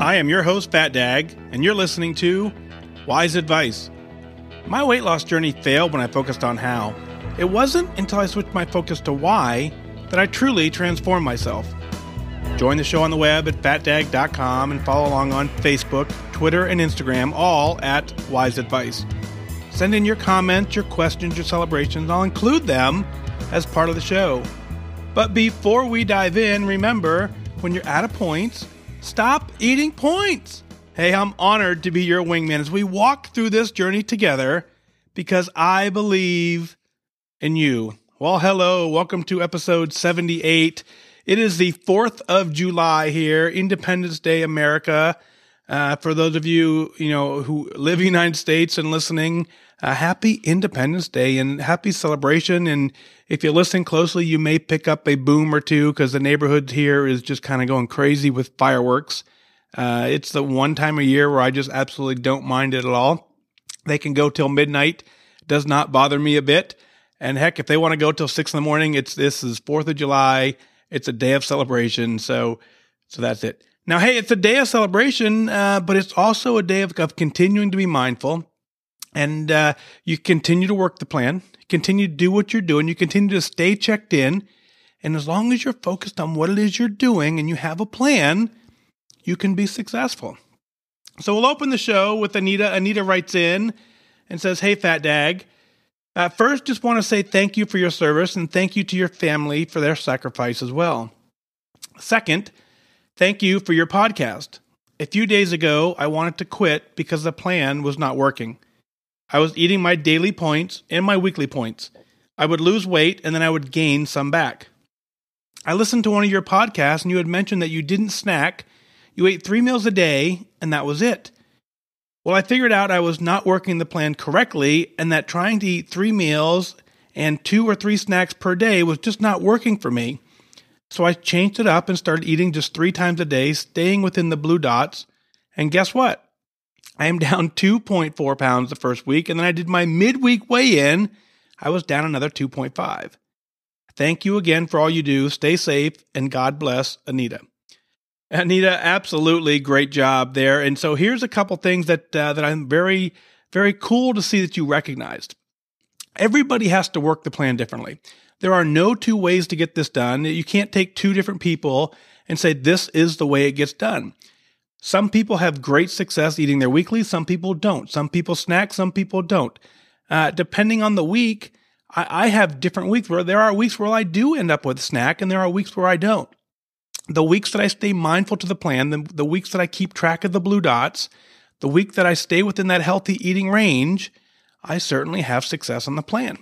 I am your host, FatDag, and you're listening to Wise Advice. My weight loss journey failed when I focused on how. It wasn't until I switched my focus to why that I truly transformed myself. Join the show on the web at FatDag.com and follow along on Facebook, Twitter, and Instagram, all at Wise Advice. Send in your comments, your questions, your celebrations. I'll include them as part of the show. But before we dive in, remember, when you're out of points, stop eating points. Hey, I'm honored to be your wingman as we walk through this journey together because I believe in you. Well, hello. Welcome to episode 78. It is the 4th of July here, Independence Day, America. For those of you, who live in the United States and listening, happy Independence Day and happy celebration. And if you listen closely, you may pick up a boom or two because the neighborhood here is just kind of going crazy with fireworks. It's the one time a year where I just absolutely don't mind it at all. They can go till midnight. Does not bother me a bit. And heck, if they want to go till 6 in the morning, this is 4th of July. It's a day of celebration. So that's it. Now, hey, it's a day of celebration, but it's also a day of continuing to be mindful. And you continue to work the plan, continue to do what you're doing, you continue to stay checked in. And as long as you're focused on what it is you're doing and you have a plan, you can be successful. So we'll open the show with Anita. Anita writes in and says, "Hey, FatDag. First, just want to say thank you for your service and thank you to your family for their sacrifice as well. Second, thank you for your podcast. A few days ago, I wanted to quit because the plan was not working. I was eating my daily points and my weekly points. I would lose weight and then I would gain some back. I listened to one of your podcasts and you had mentioned that you didn't snack. You ate 3 meals a day and that was it. Well, I figured out I was not working the plan correctly and that trying to eat 3 meals and 2 or 3 snacks per day was just not working for me. So I changed it up and started eating just 3 times a day, staying within the blue dots. And guess what? I am down 2.4 pounds the first week, and then I did my midweek weigh-in. I was down another 2.5. Thank you again for all you do. Stay safe, and God bless, Anita." Anita, absolutely great job there. And so here's a couple things that I'm very, very cool to see that you recognized. Everybody has to work the plan differently. There are no 2 ways to get this done. You can't take 2 different people and say, this is the way it gets done. Some people have great success eating their weekly. Some people don't. Some people snack. Some people don't. Depending on the week, I have different weeks where there are weeks where I do end up with a snack and there are weeks where I don't. The weeks that I stay mindful to the plan, the weeks that I keep track of the blue dots, the week that I stay within that healthy eating range, I certainly have success on the plan.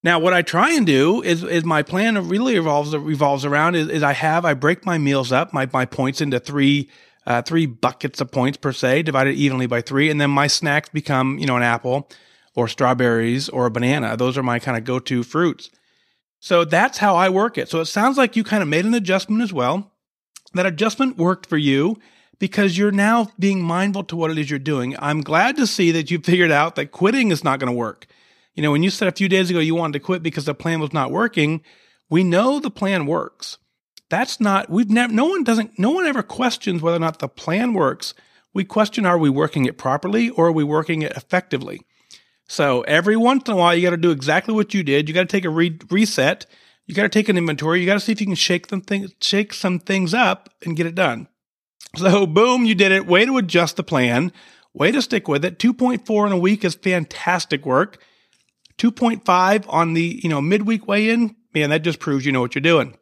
Now, what I try and do is my plan really revolves around is I break my meals up, my points into 3 buckets of points per se, divided evenly by 3, and then my snacks become, an apple or strawberries or a banana. Those are my kind of go-to fruits. So that's how I work it. So it sounds like you kind of made an adjustment as well. That adjustment worked for you because you're now being mindful to what it is you're doing. I'm glad to see that you figured out that quitting is not going to work. When you said a few days ago you wanted to quit because the plan was not working, we know the plan works. No one ever questions whether or not the plan works. We question, are we working it properly or are we working it effectively? So every once in a while, you got to do exactly what you did. You got to take a reset. You got to take an inventory. You got to see if you can shake some things up and get it done. So boom, you did it. Way to adjust the plan. Way to stick with it. 2.4 in a week is fantastic work. 2.5 on the midweek weigh-in. Man, that just proves you know what you're doing.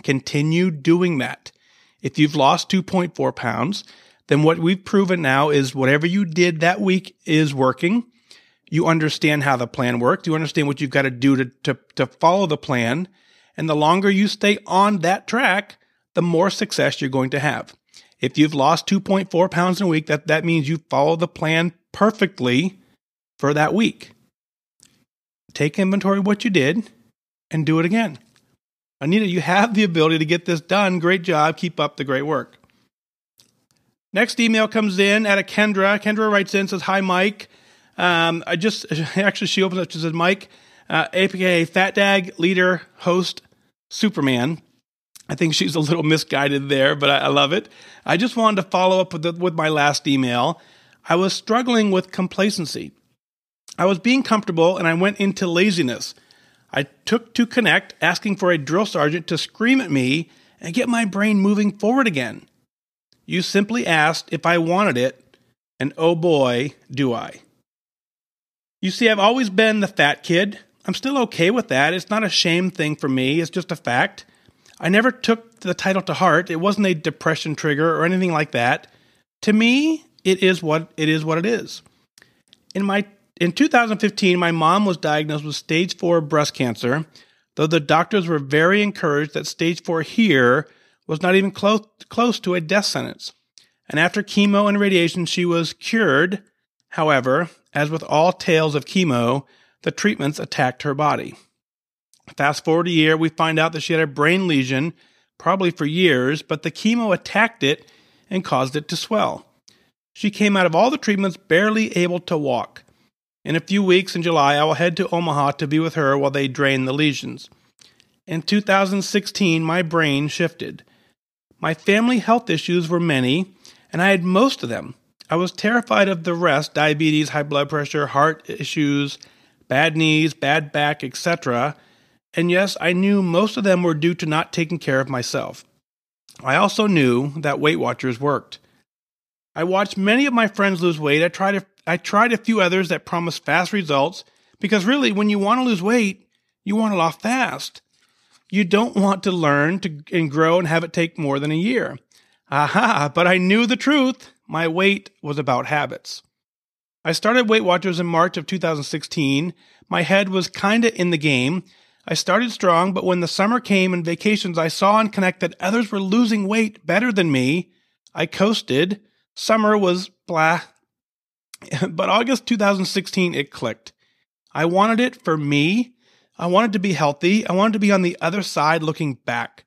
Continue doing that. If you've lost 2.4 pounds, then what we've proven now is whatever you did that week is working. You understand how the plan works. You understand what you've got to do to follow the plan. And the longer you stay on that track, the more success you're going to have. If you've lost 2.4 pounds in a week, that means you follow the plan perfectly for that week. Take inventory of what you did and do it again. Anita, you have the ability to get this done. Great job. Keep up the great work. Next email comes in at Kendra. Kendra writes in, says, "Hi, Mike. She opens up, she says, Mike, aka FatDag, leader, host, Superman. I think she's a little misguided there, but I love it. I just wanted to follow up with my last email. I was struggling with complacency. I was being comfortable and I went into laziness. I took to Connect, asking for a drill sergeant to scream at me and get my brain moving forward again. You simply asked if I wanted it, and oh boy, do I. You see, I've always been the fat kid. I'm still okay with that. It's not a shame thing for me. It's just a fact. I never took the title to heart. It wasn't a depression trigger or anything like that. To me, it is what it is. In 2015, my mom was diagnosed with stage 4 breast cancer, though the doctors were very encouraged that stage 4 here was not even close to a death sentence. And after chemo and radiation, she was cured. However, as with all tales of chemo, the treatments attacked her body. Fast forward a year, we find out that she had a brain lesion, probably for years, but the chemo attacked it and caused it to swell. She came out of all the treatments barely able to walk. In a few weeks in July, I will head to Omaha to be with her while they drain the lesions. In 2016, my brain shifted. My family health issues were many, and I had most of them. I was terrified of the rest: diabetes, high blood pressure, heart issues, bad knees, bad back, etc. And yes, I knew most of them were due to not taking care of myself. I also knew that Weight Watchers worked. I watched many of my friends lose weight. I tried a few others that promised fast results, because really, when you want to lose weight, you want it off fast. You don't want to learn and grow and have it take more than a year. Aha, but I knew the truth. My weight was about habits. I started Weight Watchers in March of 2016. My head was kinda in the game. I started strong, but when the summer came and vacations, I saw on Connect that others were losing weight better than me. I coasted. Summer was blah. But August 2016, it clicked. I wanted it for me. I wanted to be healthy. I wanted to be on the other side looking back.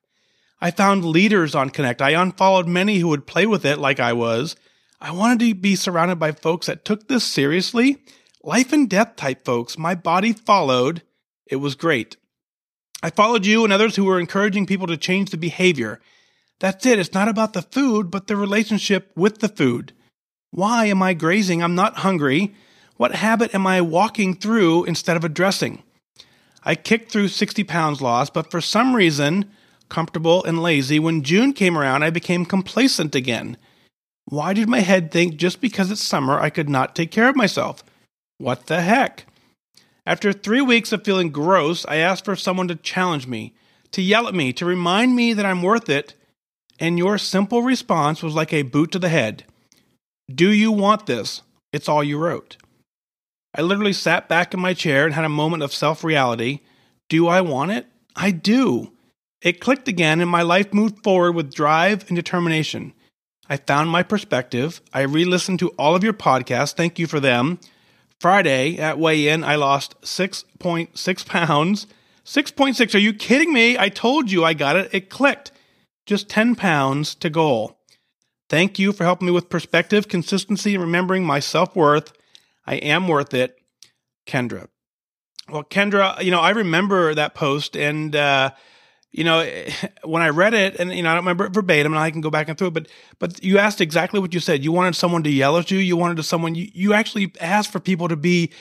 I found leaders on Connect. I unfollowed many who would play with it like I was. I wanted to be surrounded by folks that took this seriously. Life and death type folks. My body followed. It was great. I followed you and others who were encouraging people to change the behavior. That's it. It's not about the food, but the relationship with the food. Why am I grazing? I'm not hungry. What habit am I walking through instead of addressing? I kicked through 60 pounds lost, but for some reason, comfortable and lazy, when June came around, I became complacent again. Why did my head think just because it's summer, I could not take care of myself? What the heck? After 3 weeks of feeling gross, I asked for someone to challenge me, to yell at me, to remind me that I'm worth it, and your simple response was like a boot to the head. Do you want this? It's all you wrote. I literally sat back in my chair and had a moment of self-reality. Do I want it? I do. It clicked again and my life moved forward with drive and determination. I found my perspective. I re-listened to all of your podcasts. Thank you for them. Friday at weigh-in, I lost 6.6 pounds. 6.6. Are you kidding me? I told you I got it. It clicked. Just 10 pounds to goal. Thank you for helping me with perspective, consistency, and remembering my self-worth. I am worth it. Kendra. Well, Kendra, I remember that post and, when I read it and, I don't remember it verbatim and I can go back and through it, but you asked exactly what you said. You wanted someone to yell at you. You wanted someone, you actually asked for people to be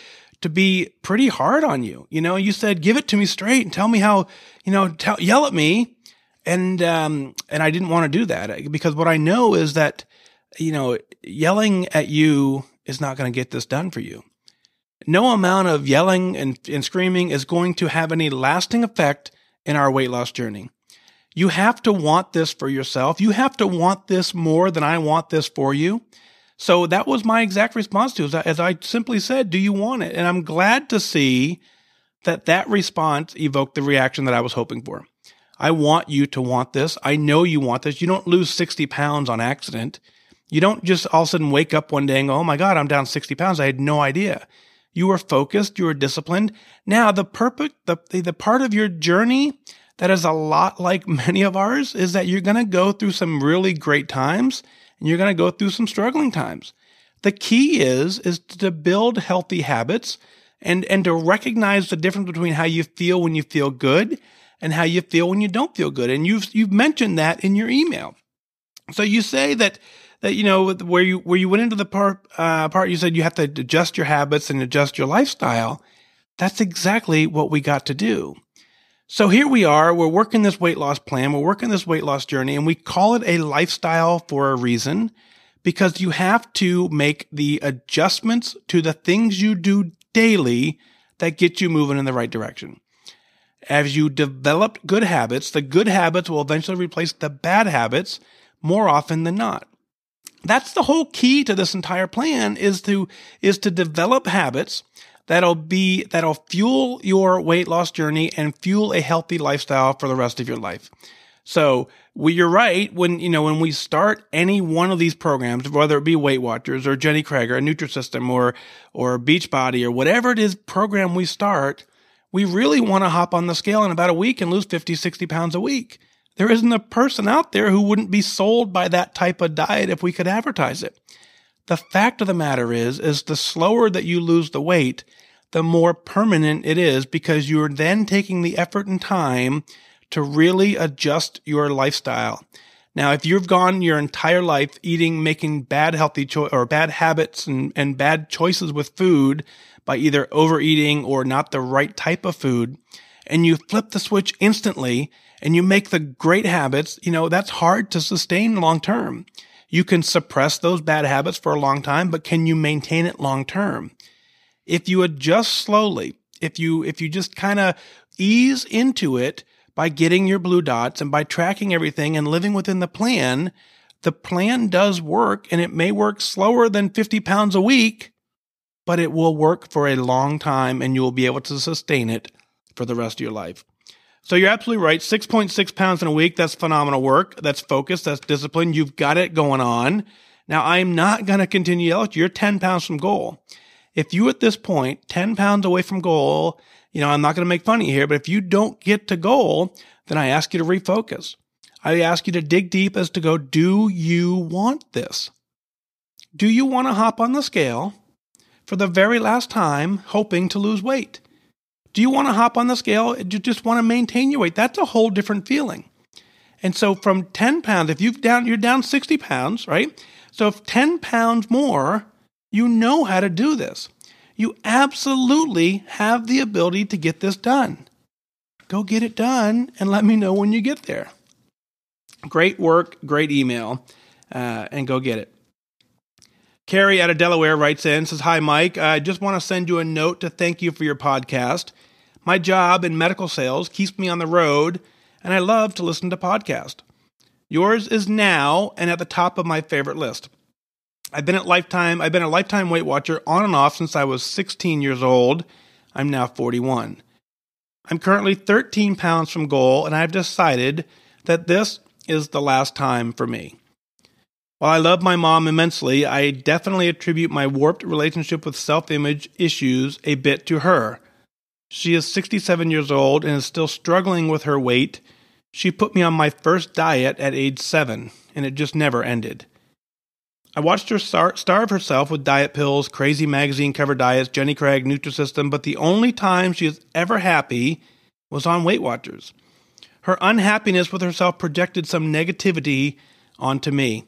pretty hard on you. You said, give it to me straight and tell me how, yell at me. And I didn't want to do that because what I know is that, yelling at you is not going to get this done for you. No amount of yelling and screaming is going to have any lasting effect in our weight loss journey. You have to want this for yourself. You have to want this more than I want this for you. So that was my exact response to it, as I simply said, do you want it? And I'm glad to see that response evoked the reaction that I was hoping for. I want you to want this. I know you want this. You don't lose 60 pounds on accident. You don't just all of a sudden wake up one day and go, oh my God, I'm down 60 pounds. I had no idea. You were focused. You were disciplined. Now, the part of your journey that is a lot like many of ours is that you're going to go through some really great times and you're going to go through some struggling times. The key is to build healthy habits and to recognize the difference between how you feel when you feel good and how you feel when you don't feel good. And you've mentioned that in your email. So you say that where you went into the part you said you have to adjust your habits and adjust your lifestyle. That's exactly what we got to do. So here we are, we're working this weight loss plan, we're working this weight loss journey, and we call it a lifestyle for a reason, because you have to make the adjustments to the things you do daily that get you moving in the right direction. As you develop good habits, the good habits will eventually replace the bad habits more often than not. That's the whole key to this entire plan is to develop habits that'll fuel your weight loss journey and fuel a healthy lifestyle for the rest of your life. So you're right. When we start any one of these programs, whether it be Weight Watchers or Jenny Craig or Nutrisystem or Beachbody or whatever it is program we start, we really want to hop on the scale in about a week and lose 50, 60 pounds a week. There isn't a person out there who wouldn't be sold by that type of diet if we could advertise it. The fact of the matter is the slower that you lose the weight, the more permanent it is, because you're then taking the effort and time to really adjust your lifestyle. Now, if you've gone your entire life making bad bad habits and bad choices with food by either overeating or not the right type of food, and you flip the switch instantly and you make the great habits, that's hard to sustain long term. You can suppress those bad habits for a long time, but can you maintain it long term? If you adjust slowly, if you just kind of ease into it by getting your blue dots and by tracking everything and living within the plan does work, and it may work slower than 50 pounds a week, but it will work for a long time and you will be able to sustain it for the rest of your life. So you're absolutely right. 6.6 pounds in a week, that's phenomenal work. That's focus. That's discipline. You've got it going on. Now, I'm not going to continue to yell at you. You're 10 pounds from goal. If you at this point, 10 pounds away from goal, I'm not going to make fun of you here, but if you don't get to goal, then I ask you to refocus. I ask you to dig deep as to go, do you want this? Do you want to hop on the scale for the very last time hoping to lose weight? Do you want to hop on the scale? Do you just want to maintain your weight? That's a whole different feeling. And so from 10 pounds, if you're down 60 pounds, right? So if 10 pounds more, you know how to do this. You absolutely have the ability to get this done. Go get it done and let me know when you get there. Great work, great email, and go get it. Kerri out of Delaware writes in, says, "Hi, Mike. I just want to send you a note to thank you for your podcast. My job in medical sales keeps me on the road, and I love to listen to podcasts. Yours is now and at the top of my favorite list. I've been a lifetime Weight Watcher on and off since I was 16 years old. I'm now 41. I'm currently 13 pounds from goal, and I've decided that this is the last time for me. While I love my mom immensely, I definitely attribute my warped relationship with self-image issues a bit to her. She is 67 years old and is still struggling with her weight. She put me on my first diet at age 7, and it just never ended. I watched her starve herself with diet pills, crazy magazine cover diets, Jenny Craig, Nutrisystem, but the only time she is ever happy was on Weight Watchers. Her unhappiness with herself projected some negativity onto me.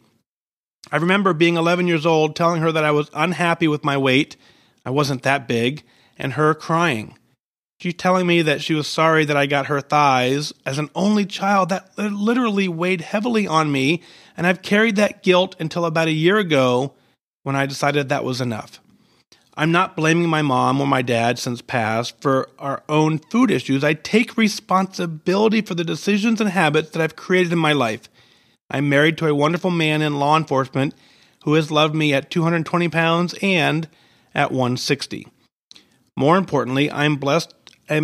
I remember being 11 years old, telling her that I was unhappy with my weight, I wasn't that big, and her crying. She telling me that she was sorry that I got her thighs. As an only child, that literally weighed heavily on me, and I've carried that guilt until about a year ago when I decided that was enough. I'm not blaming my mom or my dad since past for our own food issues. I take responsibility for the decisions and habits that I've created in my life. I'm married to a wonderful man in law enforcement who has loved me at 220 pounds and at 160. More importantly, I'm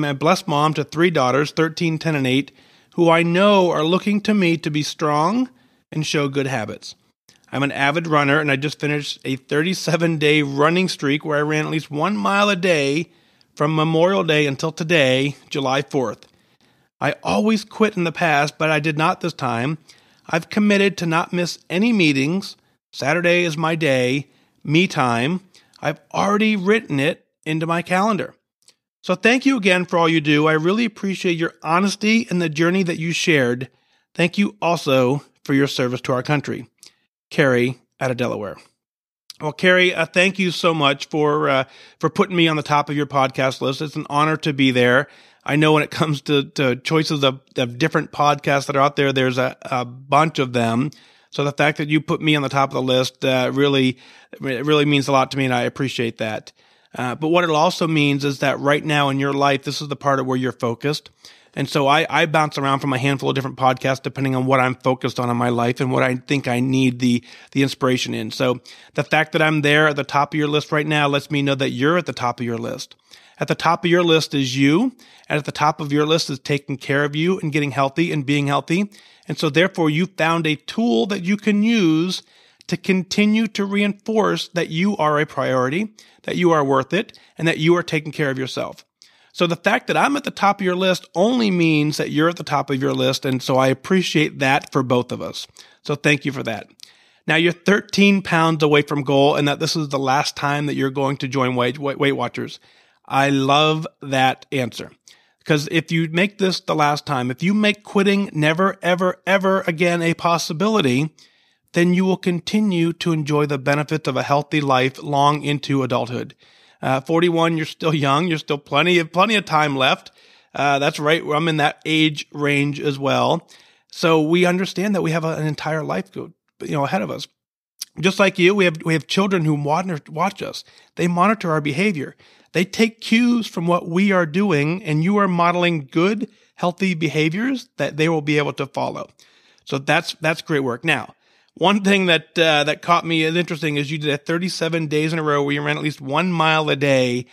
a blessed mom to 3 daughters, 13, 10, and 8, who I know are looking to me to be strong and show good habits. I'm an avid runner, and I just finished a 37-day running streak where I ran at least 1 mile a day from Memorial Day until today, July 4th. I always quit in the past, but I did not this time. I've committed to not miss any meetings. Saturday is my day, me time. I've already written it into my calendar. So thank you again for all you do. I really appreciate your honesty and the journey that you shared. Thank you also for your service to our country. Kerri out of Delaware. Well, Kerri, thank you so much for putting me on the top of your podcast list. It's an honor to be there. I know when it comes to choices of different podcasts that are out there, there's a bunch of them. So the fact that you put me on the top of the list really means a lot to me, and I appreciate that. But what it also means is that right now in your life, this is the part of where you're focused. And so I bounce around from a handful of different podcasts depending on what I'm focused on in my life and what I think I need the inspiration in. So the fact that I'm there at the top of your list right now lets me know that you're at the top of your list. At the top of your list is you, and at the top of your list is taking care of you and getting healthy and being healthy. And so therefore you found a tool that you can use to continue to reinforce that you are a priority, that you are worth it, and that you are taking care of yourself. So the fact that I'm at the top of your list only means that you're at the top of your list, and so I appreciate that for both of us. So thank you for that. Now you're 13 pounds away from goal, and that this is the last time that you're going to join Weight Watchers. I love that answer. Because if you make this the last time, if you make quitting never, ever, ever again a possibility, then you will continue to enjoy the benefits of a healthy life long into adulthood. 41, you're still young. You're still plenty of time left. That's right. I'm in that age range as well. So we understand that we have an entire life ahead of us. Just like you, we have children who watch us. They monitor our behavior. They take cues from what we are doing, and you are modeling good, healthy behaviors that they will be able to follow. So that's great work. Now, one thing that caught me as interesting is you did 37 days in a row where you ran at least 1 mile a day.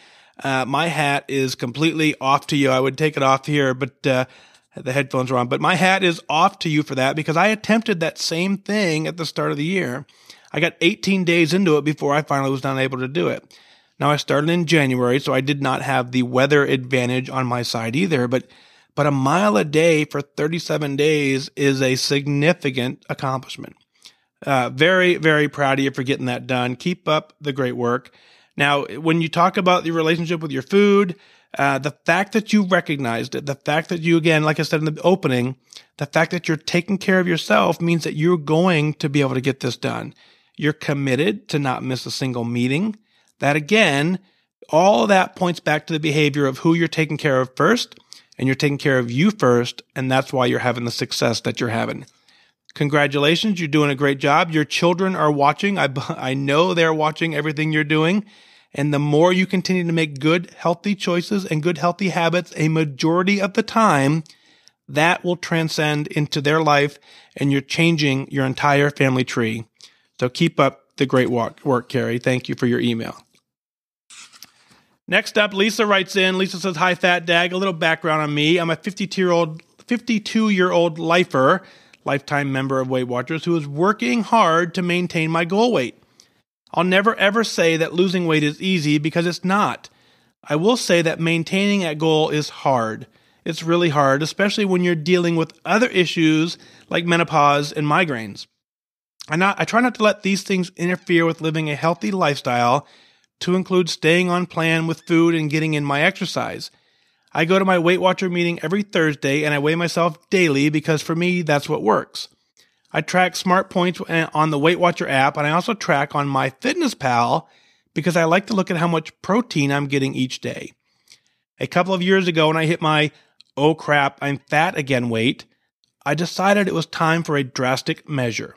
My hat is completely off to you. I would take it off here, but the headphones are on. But my hat is off to you for that because I attempted that same thing at the start of the year. I got 18 days into it before I finally was not able to do it. Now, I started in January, so I did not have the weather advantage on my side either, but a mile a day for 37 days is a significant accomplishment. Very, very proud of you for getting that done. Keep up the great work. Now, when you talk about your relationship with your food, the fact that you recognized it, the fact that you, again, like I said in the opening, the fact that you're taking care of yourself means that you're going to be able to get this done. You're committed to not miss a single meeting. That, again, all of that points back to the behavior of who you're taking care of first, and you're taking care of you first, and that's why you're having the success that you're having. Congratulations, you're doing a great job. Your children are watching. I know they're watching everything you're doing. And the more you continue to make good, healthy choices and good, healthy habits a majority of the time, that will transcend into their life, and you're changing your entire family tree. So keep up the great work, Kerri. Thank you for your email. Next up, Lisa writes in. Lisa says, "Hi, FatDag. A little background on me. I'm a 52-year-old lifer, lifetime member of Weight Watchers, who is working hard to maintain my goal weight. I'll never ever say that losing weight is easy because it's not. I will say that maintaining that goal is hard. It's really hard, especially when you're dealing with other issues like menopause and migraines. I try not to let these things interfere with living a healthy lifestyle, to include staying on plan with food and getting in my exercise. I go to my Weight Watcher meeting every Thursday, and I weigh myself daily because for me, that's what works. I track smart points on the Weight Watcher app, and I also track on MyFitnessPal because I like to look at how much protein I'm getting each day. A couple of years ago, when I hit my, oh crap, I'm fat again weight, I decided it was time for a drastic measure.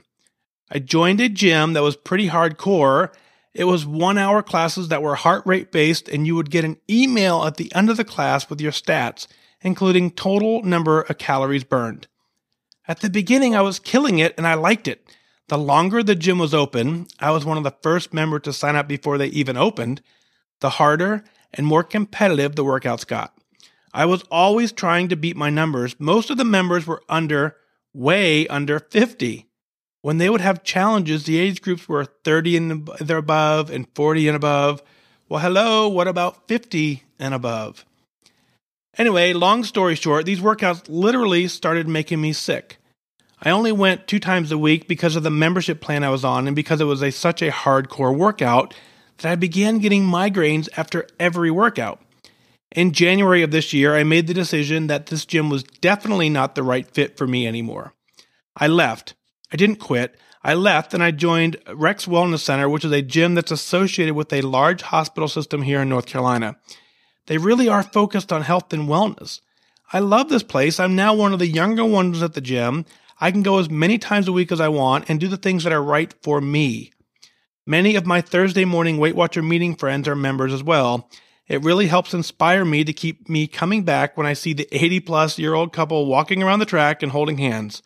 I joined a gym that was pretty hardcore. It was 1-hour classes that were heart rate based, and you would get an email at the end of the class with your stats, including total number of calories burned. At the beginning, I was killing it, and I liked it. The longer the gym was open, I was one of the first members to sign up before they even opened, the harder and more competitive the workouts got. I was always trying to beat my numbers. Most of the members were way under 50. When they would have challenges, the age groups were 30 and above and 40 and above. Well, hello, what about 50 and above? Anyway, long story short, these workouts literally started making me sick. I only went 2 times a week because of the membership plan I was on and because it was such a hardcore workout that I began getting migraines after every workout. In January of this year, I made the decision that this gym was definitely not the right fit for me anymore. I left. I didn't quit. I left and I joined Rex Wellness Center, which is a gym that's associated with a large hospital system here in North Carolina. They really are focused on health and wellness. I love this place. I'm now one of the younger ones at the gym. I can go as many times a week as I want and do the things that are right for me. Many of my Thursday morning Weight Watcher meeting friends are members as well. It really helps inspire me to keep me coming back when I see the 80-plus-year-old couple walking around the track and holding hands.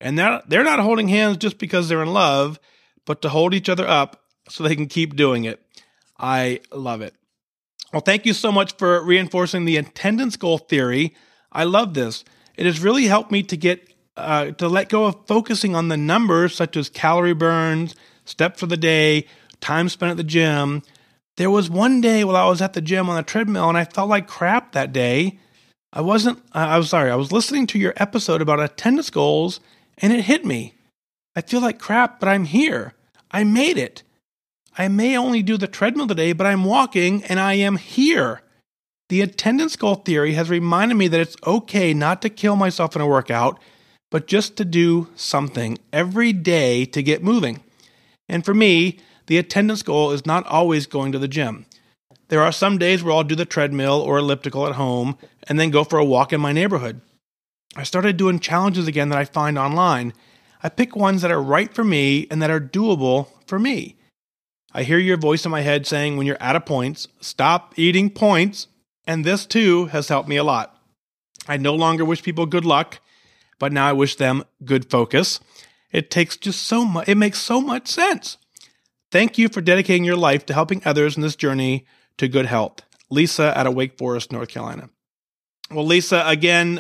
And they're not holding hands just because they're in love, but to hold each other up so they can keep doing it. I love it. Well, thank you so much for reinforcing the attendance goal theory. I love this. It has really helped me to let go of focusing on the numbers such as calorie burns, steps for the day, time spent at the gym. There was one day while I was at the gym on the treadmill and I felt like crap that day. I was listening to your episode about attendance goals and it hit me. I feel like crap, but I'm here. I made it. I may only do the treadmill today, but I'm walking and I am here. The attendance goal theory has reminded me that it's okay not to kill myself in a workout, but just to do something every day to get moving. And for me, the attendance goal is not always going to the gym. There are some days where I'll do the treadmill or elliptical at home and then go for a walk in my neighborhood. I started doing challenges again that I find online. I pick ones that are right for me and that are doable for me. I hear your voice in my head saying when you're out of points, stop eating points, and this too has helped me a lot. I no longer wish people good luck, but now I wish them good focus. It makes so much sense. Thank you for dedicating your life to helping others in this journey to good health. Lisa out of Wake Forest, North Carolina. Well, Lisa, again,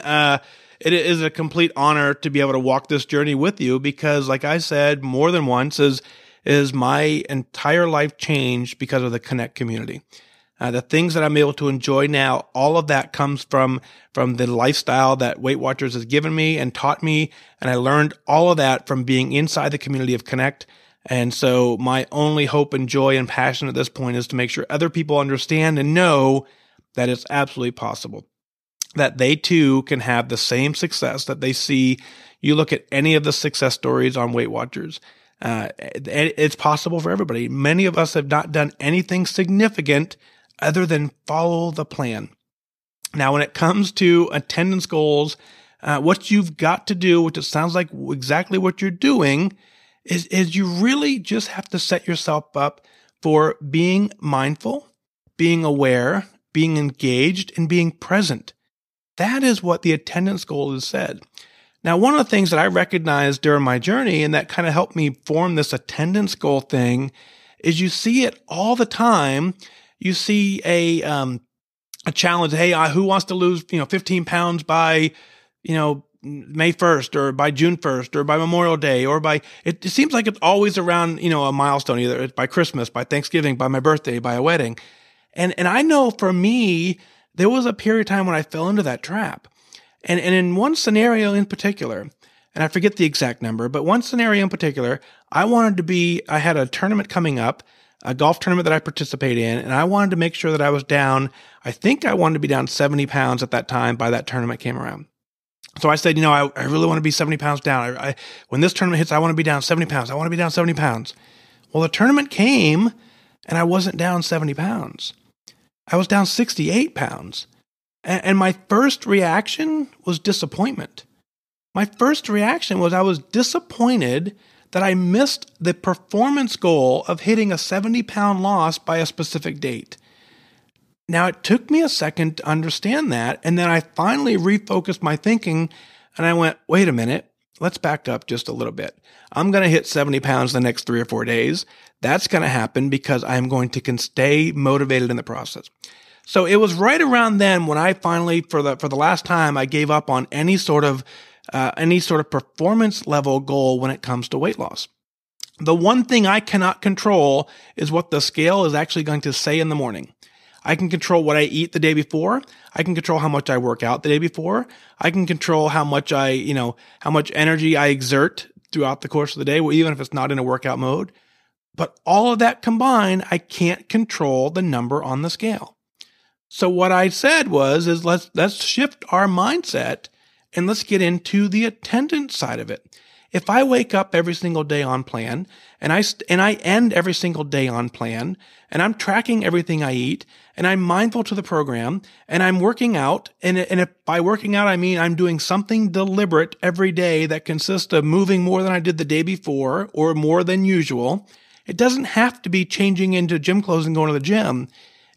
it is a complete honor to be able to walk this journey with you because, like I said more than once, is my entire life changed because of the Connect community. The things that I'm able to enjoy now, all of that comes from the lifestyle that Weight Watchers has given me and taught me, and I learned all of that from being inside the community of Connect. And so my only hope and joy and passion at this point is to make sure other people understand and know that it's absolutely possible, that they too can have the same success that they see. You look at any of the success stories on Weight Watchers. It's possible for everybody. Many of us have not done anything significant other than follow the plan. Now, when it comes to attendance goals, what you've got to do, which it sounds like exactly what you're doing, is you really just have to set yourself up for being mindful, being aware, being engaged, and being present. That is what the attendance goal has said. Now, one of the things that I recognized during my journey and that kind of helped me form this attendance goal thing is you see it all the time. You see a challenge. Hey, who wants to lose 15 pounds by May 1st or by June 1st or by Memorial Day or by it seems like it's always around a milestone, either it's by Christmas, by Thanksgiving, by my birthday, by a wedding. And I know for me, there was a period of time when I fell into that trap. And in one scenario in particular, and I forget the exact number, but one scenario in particular, I had a tournament coming up, a golf tournament that I participate in, and I wanted to make sure that I was down. I think I wanted to be down 70 pounds at that time by that tournament came around. So I said, I really want to be 70 pounds down. When this tournament hits, I want to be down 70 pounds. I want to be down 70 pounds. Well, the tournament came and I wasn't down 70 pounds. I was down 68 pounds. And my first reaction was disappointment. My first reaction was I was disappointed that I missed the performance goal of hitting a 70-pound loss by a specific date. Now, it took me a second to understand that, and then I finally refocused my thinking, and I went, wait a minute, let's back up just a little bit. I'm going to hit 70 pounds the next 3 or 4 days. That's going to happen because I'm going to stay motivated in the process. So it was right around then when I finally, for the last time, I gave up on any sort of performance level goal when it comes to weight loss. The one thing I cannot control is what the scale is actually going to say in the morning. I can control what I eat the day before. I can control how much I work out the day before. I can control how much how much energy I exert throughout the course of the day, even if it's not in a workout mode. But all of that combined, I can't control the number on the scale. So what I said is let's shift our mindset and let's get into the attendance side of it. If I wake up every single day on plan and I end every single day on plan and I'm tracking everything I eat and I'm mindful to the program and I'm working out, and if by working out I mean I'm doing something deliberate every day that consists of moving more than I did the day before or more than usual. It doesn't have to be changing into gym clothes and going to the gym.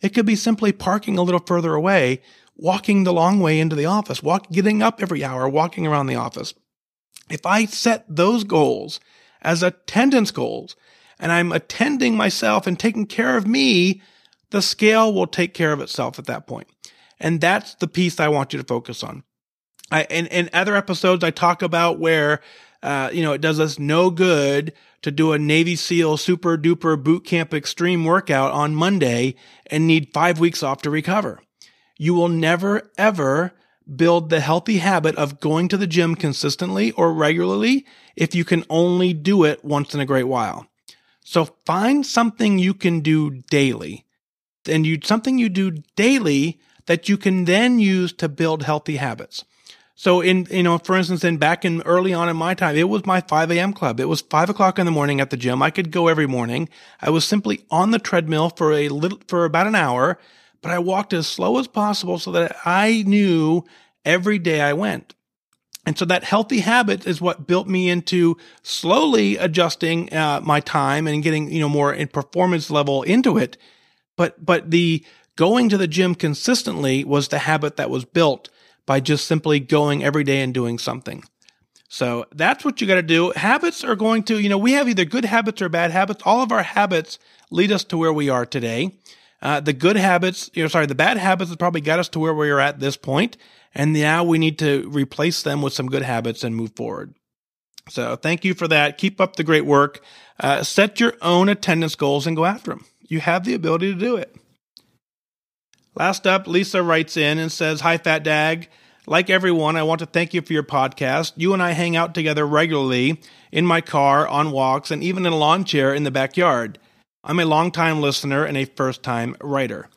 It could be simply parking a little further away, walking the long way into the office, getting up every hour, walking around the office. If I set those goals as attendance goals and I'm attending myself and taking care of me, the scale will take care of itself at that point. And that's the piece I want you to focus on. In other episodes, I talk about where, it does us no good to do a Navy SEAL super duper boot camp extreme workout on Monday and need 5 weeks off to recover. You will never, ever build the healthy habit of going to the gym consistently or regularly if you can only do it once in a great while. So find something you can do daily, something you do daily that you can then use to build healthy habits. So for instance, back in early on in my time, it was my 5 a.m. club. It was 5 o'clock in the morning at the gym. I could go every morning. I was simply on the treadmill for about an hour, but I walked as slow as possible so that I knew every day I went. And so that healthy habit is what built me into slowly adjusting my time and getting, more in performance level into it. But the going to the gym consistently was the habit that was built by just simply going every day and doing something. So that's what you got to do. Habits are going to, we have either good habits or bad habits. All of our habits lead us to where we are today. The bad habits have probably got us to where we are at this point. And now we need to replace them with some good habits and move forward. So thank you for that. Keep up the great work. Set your own attendance goals and go after them. You have the ability to do it. Last up, Lisa writes in and says, "Hi, FatDag. Like everyone, I want to thank you for your podcast. You and I hang out together regularly in my car, on walks, and even in a lawn chair in the backyard. I'm a long-time listener and a first-time writer.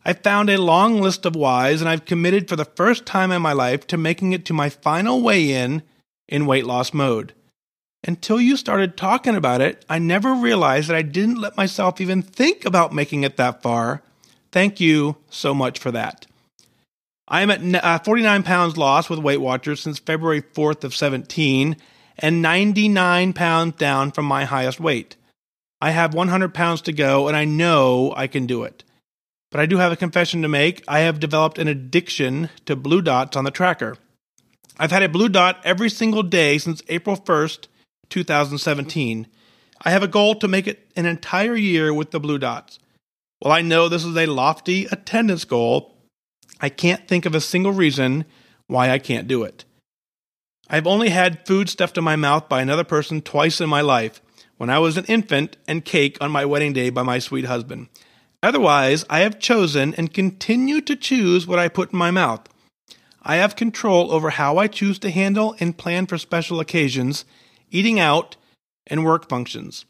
I found a long list of whys, and I've committed for the first time in my life to making it to my final weigh-in weight loss mode. Until you started talking about it, I never realized that I didn't let myself even think about making it that far. Thank you so much for that. I am at 49 pounds lost with Weight Watchers since February 4th of 17 and 99 pounds down from my highest weight. I have 100 pounds to go, and I know I can do it. But I do have a confession to make. I have developed an addiction to blue dots on the tracker. I've had a blue dot every single day since April 1st, 2017. I have a goal to make it an entire year with the blue dots. While I know this is a lofty attendance goal, I can't think of a single reason why I can't do it. I've only had food stuffed in my mouth by another person twice in my life, when I was an infant, and cake on my wedding day by my sweet husband. Otherwise, I have chosen and continue to choose what I put in my mouth. I have control over how I choose to handle and plan for special occasions, eating out, and work functions.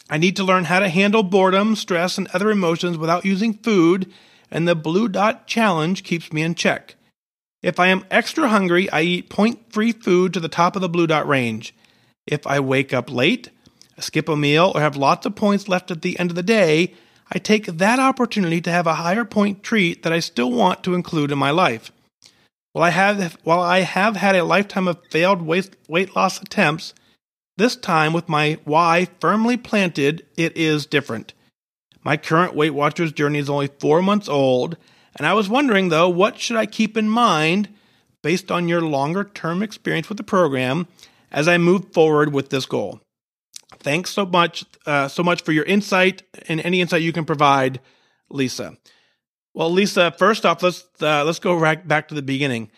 I need to learn how to handle boredom, stress, and other emotions without using food, and the Blue Dot Challenge keeps me in check. If I am extra hungry, I eat point-free food to the top of the Blue Dot range. If I wake up late, skip a meal, or have lots of points left at the end of the day, I take that opportunity to have a higher point treat that I still want to include in my life. While I have had a lifetime of failed weight loss attempts, this time with my why firmly planted, it is different. My current Weight Watchers journey is only 4 months old, and I was wondering, though, what should I keep in mind based on your longer-term experience with the program as I move forward with this goal? Thanks so much for your insight and any insight you can provide, Lisa. Well, Lisa, first off, let's go right back to the beginning.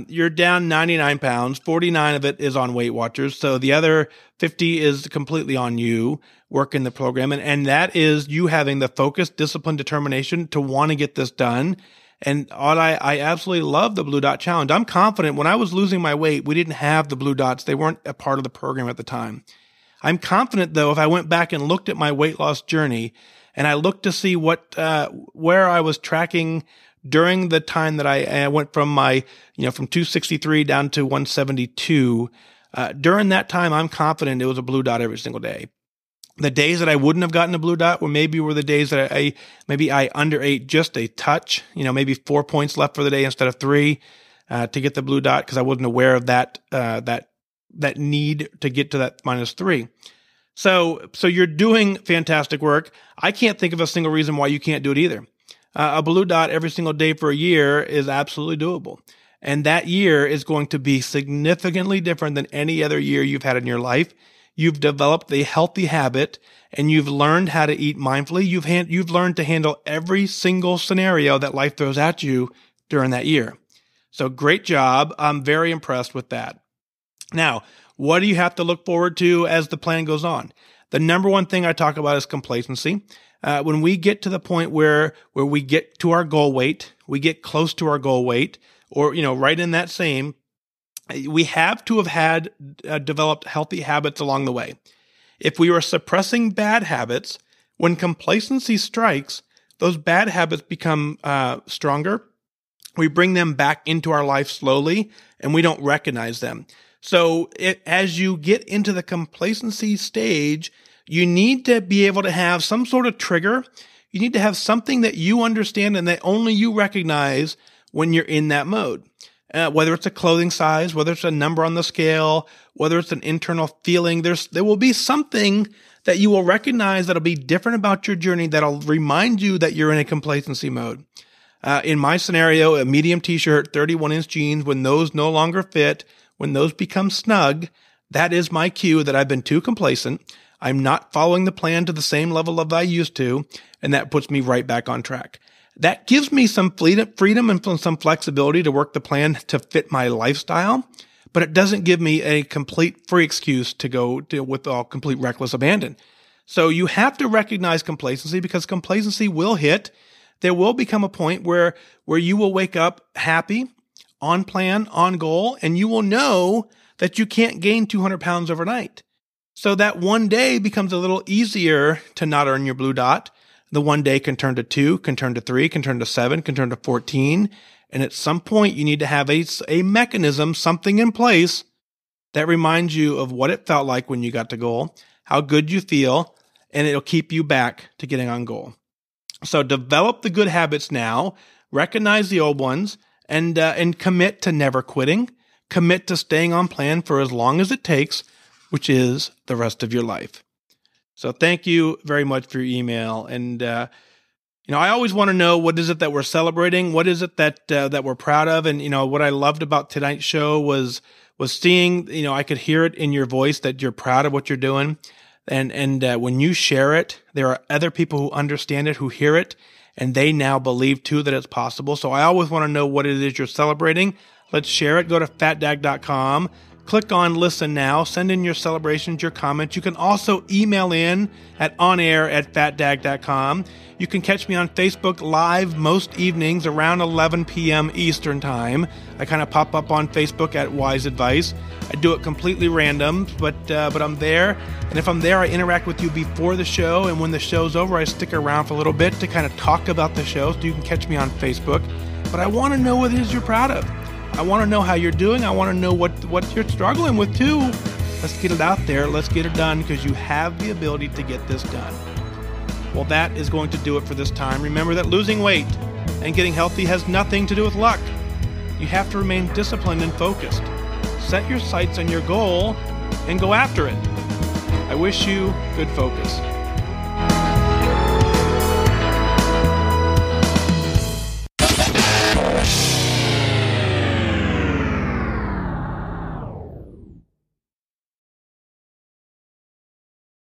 You're down 99 pounds. 49 of it is on Weight Watchers. So the other 50 is completely on you working the program. And that is you having the focus, discipline, determination to want to get this done. And I absolutely love the Blue Dot Challenge. I'm confident when I was losing my weight, we didn't have the Blue Dots. They weren't a part of the program at the time. I'm confident, though, if I went back and looked at my weight loss journey and I looked to see where I was tracking during the time that I went from from 263 down to 172. During that time, I'm confident it was a blue dot every single day. The days that I wouldn't have gotten a blue dot were the days that I underate just a touch, maybe 4 points left for the day instead of 3 to get the blue dot, because I wasn't aware of that need to get to that -3. So you're doing fantastic work. I can't think of a single reason why you can't do it either. A blue dot every single day for a year is absolutely doable. And that year is going to be significantly different than any other year you've had in your life. You've developed a healthy habit, and you've learned how to eat mindfully. You've learned to handle every single scenario that life throws at you during that year. So great job. I'm very impressed with that. Now, what do you have to look forward to as the plan goes on? The number one thing I talk about is complacency. When we get to the point where we get to our goal weight, we get close to our goal weight, or, right in that same, we have to have had developed healthy habits along the way. If we are suppressing bad habits, when complacency strikes, those bad habits become stronger. We bring them back into our life slowly, and we don't recognize them. So as you get into the complacency stage, you need to be able to have some sort of trigger. You need to have something that you understand and that only you recognize when you're in that mode. Whether it's a clothing size, whether it's a number on the scale, whether it's an internal feeling, there will be something that you will recognize that'll be different about your journey that'll remind you that you're in a complacency mode. In my scenario, a medium t-shirt, 31-inch jeans, when those no longer fit, when those become snug, that is my cue that I've been too complacent. I'm not following the plan to the same level of I used to, and that puts me right back on track. That gives me some freedom and some flexibility to work the plan to fit my lifestyle, but it doesn't give me a complete free excuse to go with all complete reckless abandon. So you have to recognize complacency, because complacency will hit. There will become a point where you will wake up happy, on plan, on goal, and you will know that you can't gain 200 pounds overnight. So that one day becomes a little easier to not earn your blue dot. The one day can turn to 2, can turn to 3, can turn to 7, can turn to 14. And at some point, you need to have a mechanism, something in place that reminds you of what it felt like when you got to goal, how good you feel, and it'll keep you back to getting on goal. So develop the good habits now, recognize the old ones, and commit to never quitting. Commit to staying on plan for as long as it takes, which is the rest of your life. So thank you very much for your email. And, I always want to know, what is it that we're celebrating? What is it that we're proud of? And, what I loved about tonight's show was seeing, I could hear it in your voice that you're proud of what you're doing. And when you share it, there are other people who understand it, who hear it, and they now believe too that it's possible. So I always want to know what it is you're celebrating. Let's share it. Go to fatdag.com. Click on Listen Now. Send in your celebrations, your comments. You can also email in at onair@fatdag.com. You can catch me on Facebook Live most evenings around 11 p.m. Eastern Time. I kind of pop up on Facebook at Wise Advice. I do it completely random, but I'm there. And if I'm there, I interact with you before the show. And when the show's over, I stick around for a little bit to kind of talk about the show. So you can catch me on Facebook. But I want to know what it is you're proud of. I want to know how you're doing. I want to know what you're struggling with too. Let's get it out there. Let's get it done, because you have the ability to get this done. Well, that is going to do it for this time. Remember that losing weight and getting healthy has nothing to do with luck. You have to remain disciplined and focused. Set your sights on your goal and go after it. I wish you good focus.